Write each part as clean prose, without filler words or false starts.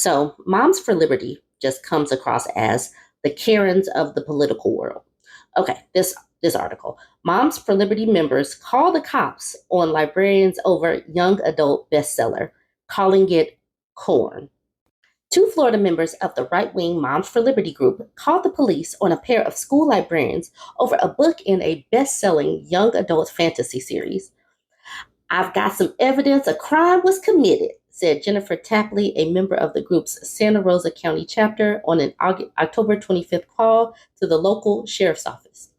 So Moms for Liberty just comes across as the Karens of the political world. Okay, this article. Moms for Liberty members call the cops on Librarians over young adult bestseller, calling it corn. Two Florida members of the right-wing Moms for Liberty group called the police on a pair of school librarians over a book in a best-selling young adult fantasy series. I've got some evidence a crime was committed, said Jennifer Tapley, a member of the group's Santa Rosa County chapter, on an October 25th call to the local sheriff's office.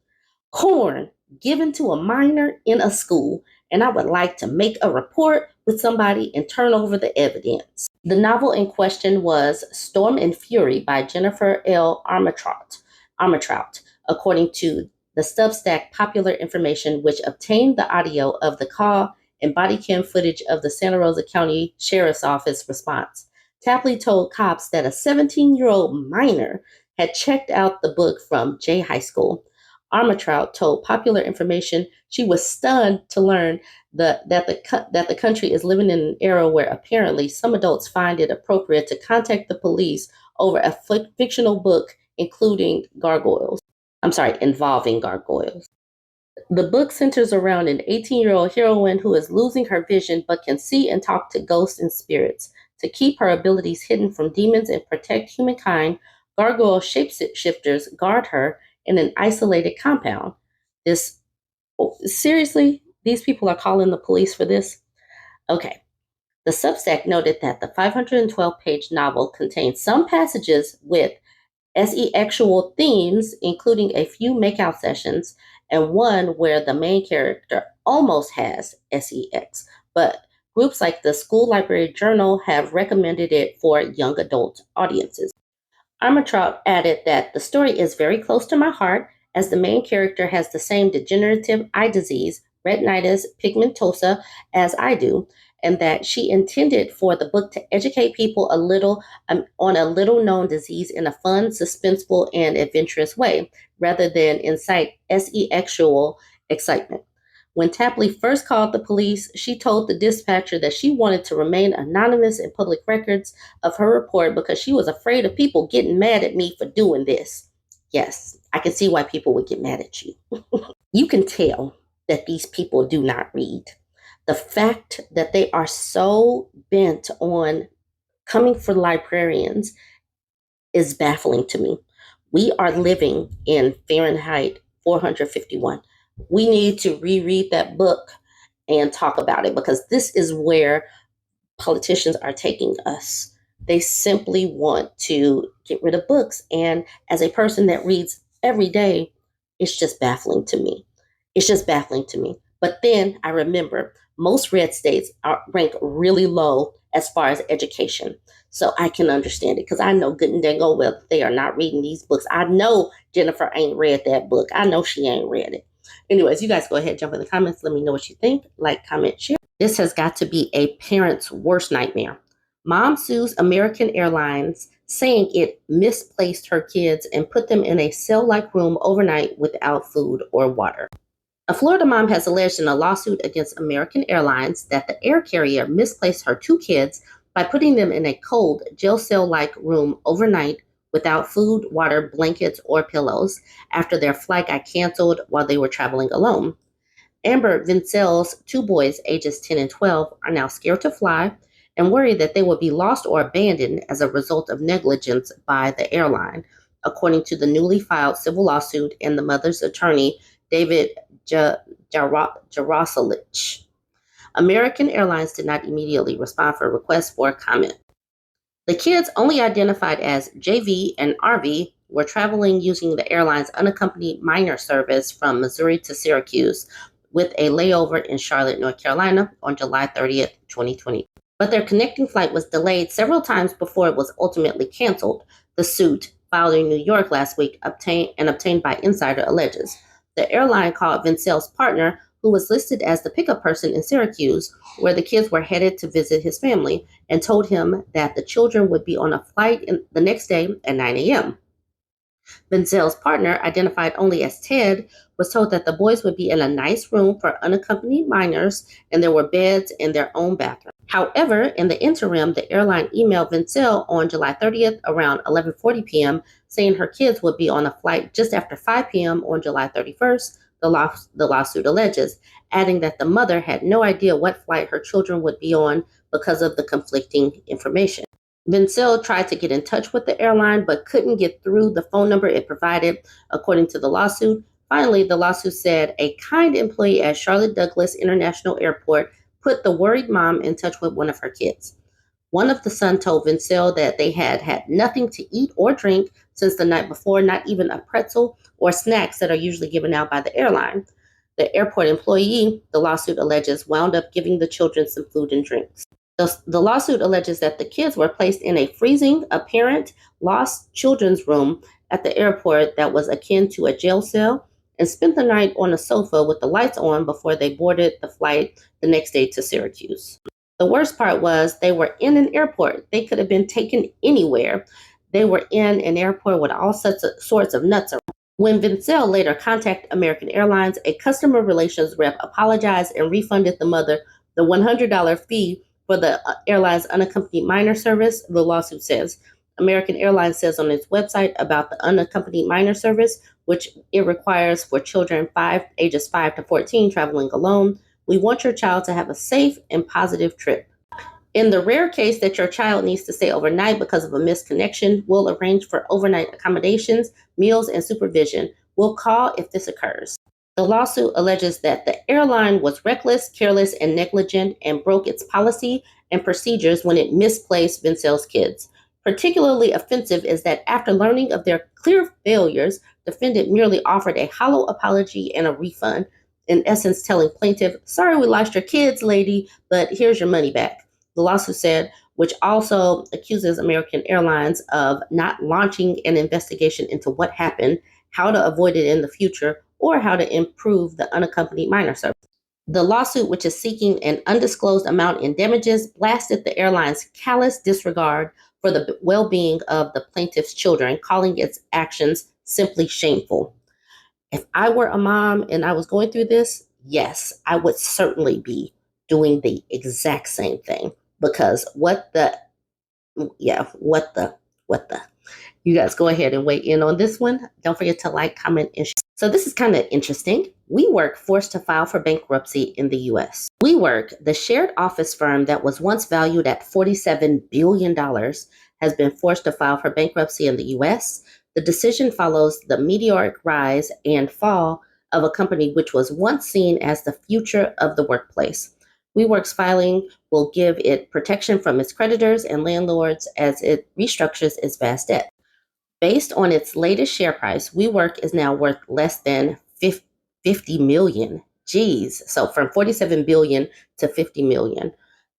Corn given to a minor in a school, and I would like to make a report with somebody and turn over the evidence. The novel in question was Storm and Fury by Jennifer L. Armatrout, according to the Substack Popular Information, which obtained the audio of the call and body cam footage of the Santa Rosa County Sheriff's Office response. Tapley told cops that a 17-year-old minor had checked out the book from J High School. Armatrout told Popular Information she was stunned to learn that the country is living in an era where apparently some adults find it appropriate to contact the police over a fictional book involving gargoyles. The book centers around an 18-year-old heroine who is losing her vision but can see and talk to ghosts and spirits. To keep her abilities hidden from demons and protect humankind, gargoyle shapeshifters guard her in an isolated compound. Seriously, these people are calling the police for this? Okay. The Substack noted that the 512-page novel contains some passages with SE-actual themes, including a few makeout sessions and one where the main character almost has SEX. But groups like the School Library Journal have recommended it for young adult audiences. Armatrout added that the story is very close to my heart, as the main character has the same degenerative eye disease, retinitis pigmentosa, as I do, and that she intended for the book to educate people a little on a little-known disease in a fun, suspenseful, and adventurous way, rather than incite SE-actual excitement. When Tapley first called the police, she told the dispatcher that she wanted to remain anonymous in public records of her report because she was afraid of people getting mad at me for doing this. Yes, I can see why people would get mad at you. You can tell that these people do not read. The fact that they are so bent on coming for librarians is baffling to me. We are living in Fahrenheit 451. We need to reread that book and talk about it, because this is where politicians are taking us. They simply want to get rid of books. And as a person that reads every day, it's just baffling to me. But then I remember most red states rank really low as far as education. So I can understand it, because I know good and dang well that they are not reading these books. I know Jennifer ain't read that book. I know she ain't read it. Anyways, you guys go ahead, jump in the comments. Let me know what you think. Like, comment, share. This has got to be a parent's worst nightmare. Mom sues American Airlines, saying it misplaced her kids and put them in a cell-like room overnight without food or water. A Florida mom has alleged in a lawsuit against American Airlines that the air carrier misplaced her two kids by putting them in a cold, jail cell-like room overnight without food, water, blankets, or pillows after their flight got canceled while they were traveling alone. Amber Vincel's two boys, ages 10 and 12, are now scared to fly and worried that they will be lost or abandoned as a result of negligence by the airline, according to the newly filed civil lawsuit and the mother's attorney, David Jaroselich. American Airlines did not immediately respond for requests for comment. The kids, only identified as JV and RV, were traveling using the airline's unaccompanied minor service from Missouri to Syracuse, with a layover in Charlotte, North Carolina on July 30th, 2020. But their connecting flight was delayed several times before it was ultimately canceled. The suit, filed in New York last week, obtained by Insider, alleges. The airline called Vincel's partner, who was listed as the pickup person in Syracuse, where the kids were headed to visit his family, and told him that the children would be on a flight the next day at 9 a.m. Vincel's partner, identified only as Ted, was told that the boys would be in a nice room for unaccompanied minors and there were beds in their own bathroom. However, in the interim, the airline emailed Vincel on July 30th around 11:40 p.m., saying her kids would be on a flight just after 5 p.m. on July 31st, the lawsuit alleges, adding that the mother had no idea what flight her children would be on because of the conflicting information. Vincel tried to get in touch with the airline but couldn't get through the phone number it provided, according to the lawsuit. Finally, the lawsuit said a kind employee at Charlotte Douglas International Airport put the worried mom in touch with one of her kids. One of the sons told Vincel that they had had nothing to eat or drink since the night before, not even a pretzel or snacks that are usually given out by the airline. The airport employee, the lawsuit alleges, wound up giving the children some food and drinks. The lawsuit alleges that the kids were placed in a freezing, apparent, lost children's room at the airport that was akin to a jail cell and spent the night on a sofa with the lights on before they boarded the flight the next day to Syracuse. The worst part was they were in an airport. They could have been taken anywhere. They were in an airport with all sorts of nuts around. When Vincel later contacted American Airlines, a customer relations rep apologized and refunded the mother the $100 fee for the airline's unaccompanied minor service, the lawsuit says. American Airlines says on its website about the unaccompanied minor service, which it requires for children ages 5 to 14 traveling alone. We want your child to have a safe and positive trip. In the rare case that your child needs to stay overnight because of a missed connection, we'll arrange for overnight accommodations, meals, and supervision. We'll call if this occurs. The lawsuit alleges that the airline was reckless, careless, and negligent and broke its policy and procedures when it misplaced Vincel's kids. Particularly offensive is that after learning of their clear failures, defendant merely offered a hollow apology and a refund, in essence telling plaintiff, sorry we lost your kids, lady, but here's your money back. The lawsuit said, which also accuses American Airlines of not launching an investigation into what happened, how to avoid it in the future, or how to improve the unaccompanied minor service. The lawsuit, which is seeking an undisclosed amount in damages, blasted the airline's callous disregard for the well-being of the plaintiff's children, calling its actions simply shameful. If I were a mom and I was going through this, yes, I would certainly be doing the exact same thing. Because what the. You guys go ahead and weigh in on this one. Don't forget to like, comment, and share. So this is kind of interesting. WeWork forced to file for bankruptcy in the U.S. WeWork, the shared office firm that was once valued at $47 billion, has been forced to file for bankruptcy in the U.S. The decision follows the meteoric rise and fall of a company which was once seen as the future of the workplace. WeWork's filing will give it protection from its creditors and landlords as it restructures its vast debt. Based on its latest share price, WeWork is now worth less than 50 million. Geez, so from 47 billion to 50 million.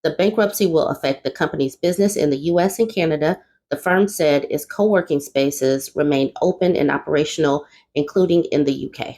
The bankruptcy will affect the company's business in the US and Canada. The firm said its co-working spaces remain open and operational, including in the UK.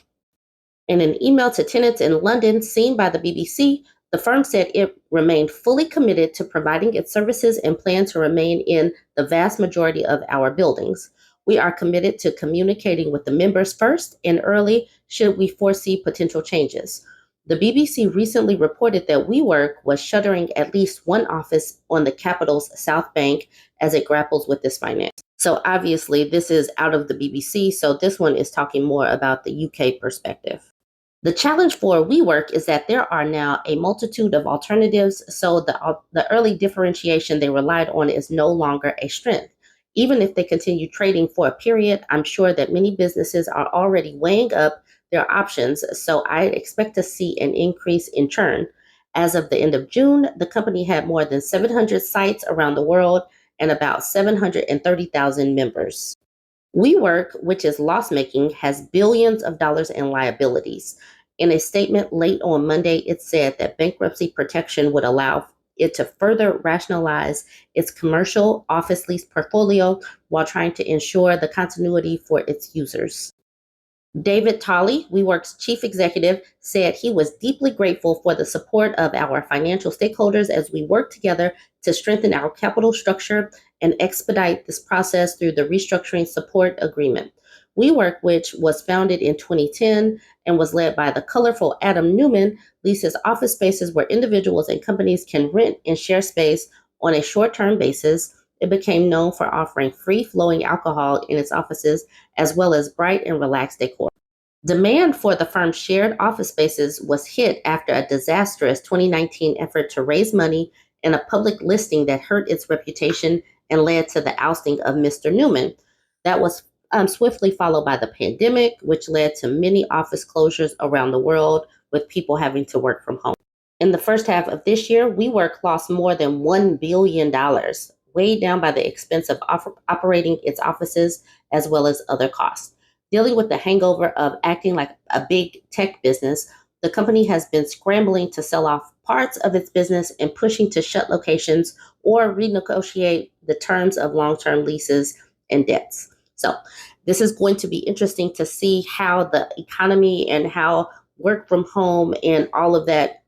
In an email to tenants in London seen by the BBC, the firm said it remained fully committed to providing its services and planned to remain in the vast majority of our buildings. We are committed to communicating with the members first and early should we foresee potential changes. The BBC recently reported that WeWork was shuttering at least one office on the capital's South Bank as it grapples with this finance. So obviously this is out of the BBC, so this one is talking more about the UK perspective. The challenge for WeWork is that there are now a multitude of alternatives, so the early differentiation they relied on is no longer a strength. Even if they continue trading for a period, I'm sure that many businesses are already weighing up their options, so I expect to see an increase in churn. As of the end of June, the company had more than 700 sites around the world and about 730,000 members. WeWork, which is loss-making, has billions of dollars in liabilities. In a statement late on Monday, it said that bankruptcy protection would allow it to further rationalize its commercial office lease portfolio while trying to ensure the continuity for its users. David Tolley, WeWork's chief executive, said he was deeply grateful for the support of our financial stakeholders as we work together to strengthen our capital structure and expedite this process through the restructuring support agreement. WeWork, which was founded in 2010 and was led by the colorful Adam Newman, leases office spaces where individuals and companies can rent and share space on a short-term basis. It became known for offering free-flowing alcohol in its offices, as well as bright and relaxed decor. Demand for the firm's shared office spaces was hit after a disastrous 2019 effort to raise money in a public listing that hurt its reputation and led to the ousting of Mr. Newman. That was swiftly followed by the pandemic, which led to many office closures around the world, with people having to work from home. In the first half of this year, WeWork lost more than $1 billion, weighed down by the expense of operating its offices as well as other costs. Dealing with the hangover of acting like a big tech business, the company has been scrambling to sell off parts of its business and pushing to shut locations or renegotiate the terms of long-term leases and debts. So, this is going to be interesting to see how the economy and how work from home and all of that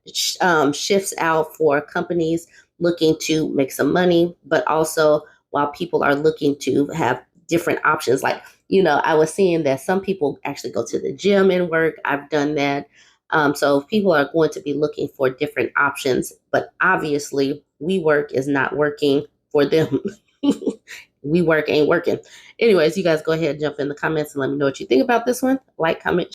shifts out for companies looking to make some money, but also while people are looking to have different options. Like, I was seeing that some people actually go to the gym and work. I've done that. So people are going to be looking for different options, but obviously WeWork is not working for them. WeWork ain't working. Anyways, you guys go ahead and jump in the comments and let me know what you think about this one. Like, comment,